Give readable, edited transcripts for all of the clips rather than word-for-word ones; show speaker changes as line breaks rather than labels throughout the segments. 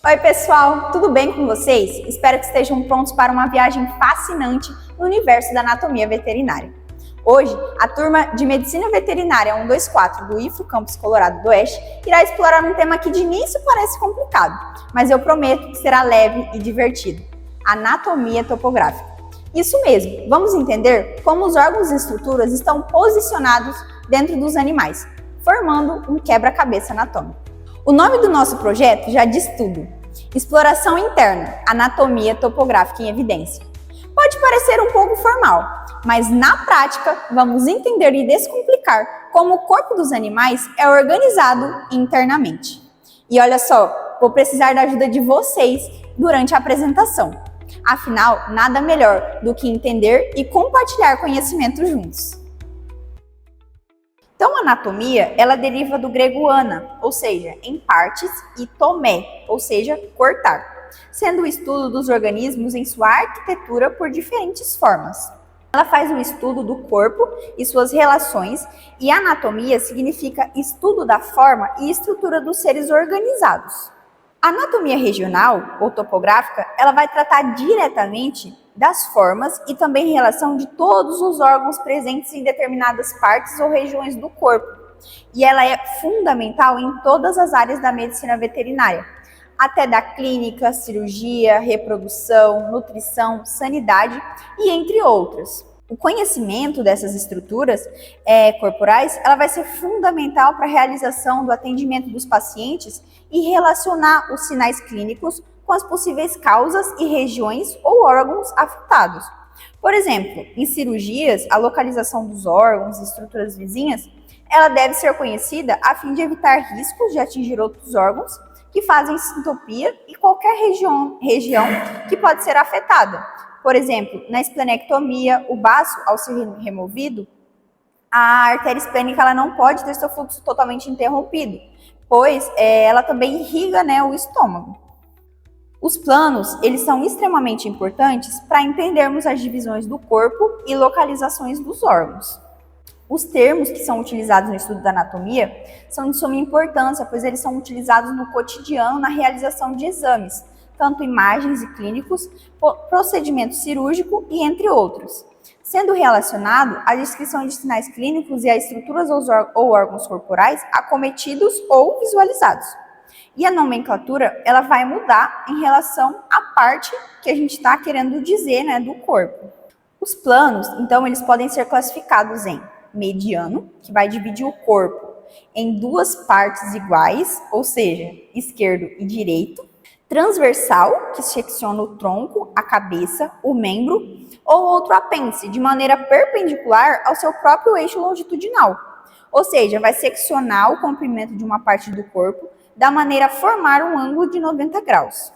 Oi pessoal, tudo bem com vocês? Espero que estejam prontos para uma viagem fascinante no universo da anatomia veterinária. Hoje, a turma de Medicina Veterinária 124 do IFO Campus Colorado do Oeste irá explorar um tema que de início parece complicado, mas eu prometo que será leve e divertido: anatomia topográfica. Isso mesmo, vamos entender como os órgãos e estruturas estão posicionados dentro dos animais, formando um quebra-cabeça anatômico. O nome do nosso projeto já diz tudo: Exploração Interna, Anatomia Topográfica em Evidência. Pode parecer um pouco formal, mas na prática vamos entender e descomplicar como o corpo dos animais é organizado internamente. E olha só, vou precisar da ajuda de vocês durante a apresentação. Afinal, nada melhor do que entender e compartilhar conhecimento juntos. Então, a anatomia, ela deriva do grego ana, ou seja, em partes, e tomé, ou seja, cortar, sendo o estudo dos organismos em sua arquitetura por diferentes formas. Ela faz um estudo do corpo e suas relações, e anatomia significa estudo da forma e estrutura dos seres organizados. A anatomia regional, ou topográfica, ela vai tratar diretamente das formas e também em relação de todos os órgãos presentes em determinadas partes ou regiões do corpo. E ela é fundamental em todas as áreas da medicina veterinária, até da clínica, cirurgia, reprodução, nutrição, sanidade e entre outras. O conhecimento dessas estruturas corporais, ela vai ser fundamental para a realização do atendimento dos pacientes e relacionar os sinais clínicos com as possíveis causas e regiões ou órgãos afetados. Por exemplo, em cirurgias, a localização dos órgãos e estruturas vizinhas, ela deve ser conhecida a fim de evitar riscos de atingir outros órgãos que fazem sintopia e qualquer região que pode ser afetada. Por exemplo, na esplenectomia, o baço, ao ser removido, a artéria esplênica ela não pode ter seu fluxo totalmente interrompido, pois ela também irriga, o estômago. Os planos, eles são extremamente importantes para entendermos as divisões do corpo e localizações dos órgãos. Os termos que são utilizados no estudo da anatomia são de suma importância, pois eles são utilizados no cotidiano na realização de exames, tanto imagens e clínicos, procedimento cirúrgico e entre outros, sendo relacionado à descrição de sinais clínicos e a estruturas ou órgãos corporais acometidos ou visualizados. E a nomenclatura, ela vai mudar em relação à parte que a gente está querendo dizer, do corpo. Os planos, então, eles podem ser classificados em mediano, que vai dividir o corpo em duas partes iguais, ou seja, esquerdo e direito. Transversal, que secciona o tronco, a cabeça, o membro ou outro apêndice de maneira perpendicular ao seu próprio eixo longitudinal. Ou seja, vai seccionar o comprimento de uma parte do corpo da maneira a formar um ângulo de 90 graus.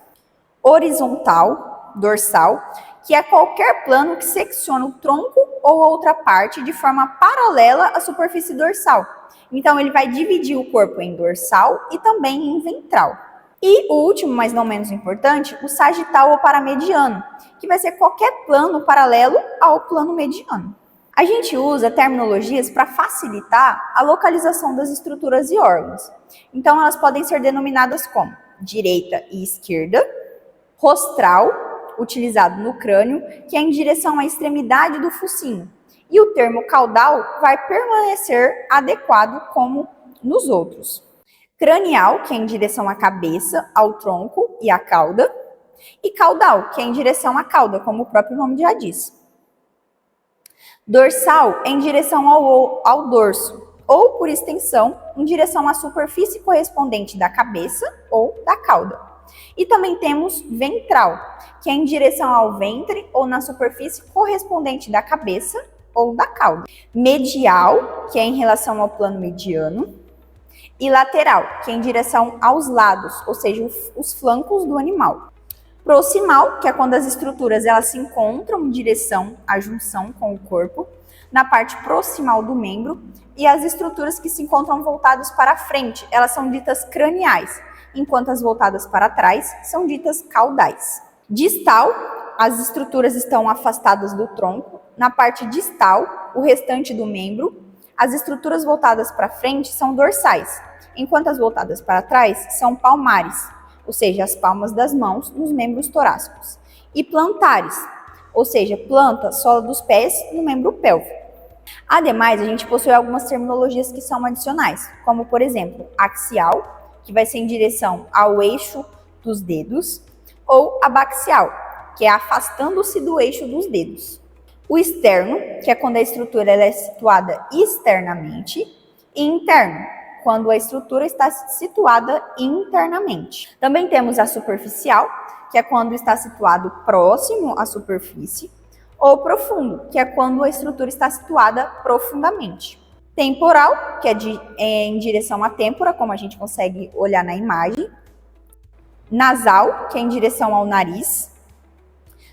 Horizontal, dorsal, que é qualquer plano que secciona o tronco ou outra parte de forma paralela à superfície dorsal. Então, ele vai dividir o corpo em dorsal e também em ventral. E o último, mas não menos importante, o sagital ou paramediano, que vai ser qualquer plano paralelo ao plano mediano. A gente usa terminologias para facilitar a localização das estruturas e órgãos. Então, elas podem ser denominadas como direita e esquerda, rostral, utilizado no crânio, que é em direção à extremidade do focinho, e o termo caudal vai permanecer adequado como nos outros. Cranial, que é em direção à cabeça, ao tronco e à cauda, e caudal, que é em direção à cauda, como o próprio nome já diz. Dorsal é em direção ao dorso, ou, por extensão, em direção à superfície correspondente da cabeça ou da cauda. E também temos ventral, que é em direção ao ventre ou na superfície correspondente da cabeça ou da cauda. Medial, que é em relação ao plano mediano. E lateral, que é em direção aos lados, ou seja, os flancos do animal. Proximal, que é quando as estruturas elas se encontram em direção à junção com o corpo, na parte proximal do membro, e as estruturas que se encontram voltadas para a frente, elas são ditas craniais, enquanto as voltadas para trás são ditas caudais. Distal, as estruturas estão afastadas do tronco, na parte distal, o restante do membro, as estruturas voltadas para frente são dorsais, enquanto as voltadas para trás são palmares. ou seja, as palmas das mãos nos membros torácicos. E plantares, ou seja, planta, sola dos pés no membro pélvico. Ademais, a gente possui algumas terminologias que são adicionais, como, por exemplo, axial, que vai ser em direção ao eixo dos dedos, ou abaxial, que é afastando-se do eixo dos dedos. O externo, que é quando a estrutura ela é situada externamente, e interno, quando a estrutura está situada internamente. Também temos a superficial, que é quando está situado próximo à superfície, ou profundo, que é quando a estrutura está situada profundamente. Temporal, que é em direção à têmpora, como a gente consegue olhar na imagem. Nasal, que é em direção ao nariz.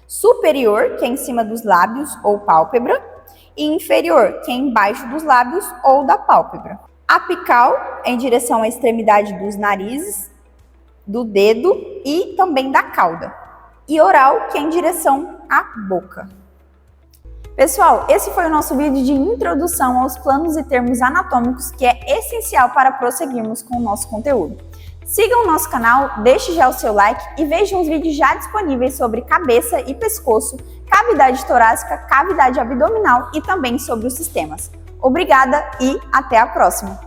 Superior, que é em cima dos lábios ou pálpebra. E inferior, que é embaixo dos lábios ou da pálpebra. Apical, é em direção à extremidade dos narizes, do dedo e também da cauda. E oral, que é em direção à boca. Pessoal, esse foi o nosso vídeo de introdução aos planos e termos anatômicos, que é essencial para prosseguirmos com o nosso conteúdo. Sigam o nosso canal, deixe já o seu like e vejam os vídeos já disponíveis sobre cabeça e pescoço, cavidade torácica, cavidade abdominal e também sobre os sistemas. Obrigada e até a próxima!